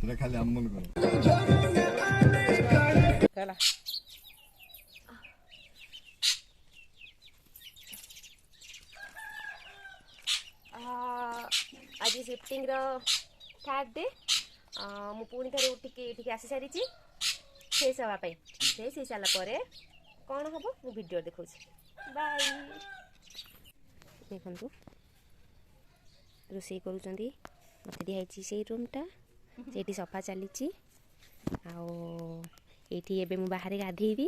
ସେଟା ଖାଲି ଆମ ମନ କର ହେଲା आज शिफ्टिंग थर्ड डे मु पुणी थे उठिक आसी सारी फ्रेश हाँपाई फ्रेश हो सारापर कौन हम मु वीडियो देखा बाय देखु रोषे कर मत दिखाई से रूमटा से सफा चली आठी मु बाहर गाधेबी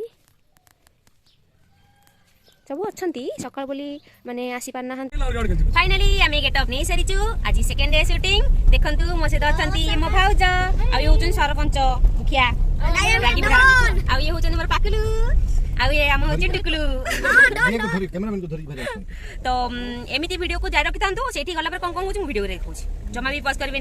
सब अच्छा सकाल बोली माने आसी पारना फाइनली आम गेटअप नहीं सारी आज सेकेंड डे शूटिंग देखु मो सहित अच्छा मो भाउज आउन सरपंच मुखिया ये हूँ मोर पाकुलू आम हूँ टुकुलू तो एमती वीडियो को जारी रखी था से गला कौन कौन वीडियो देखा जमा भी पज करें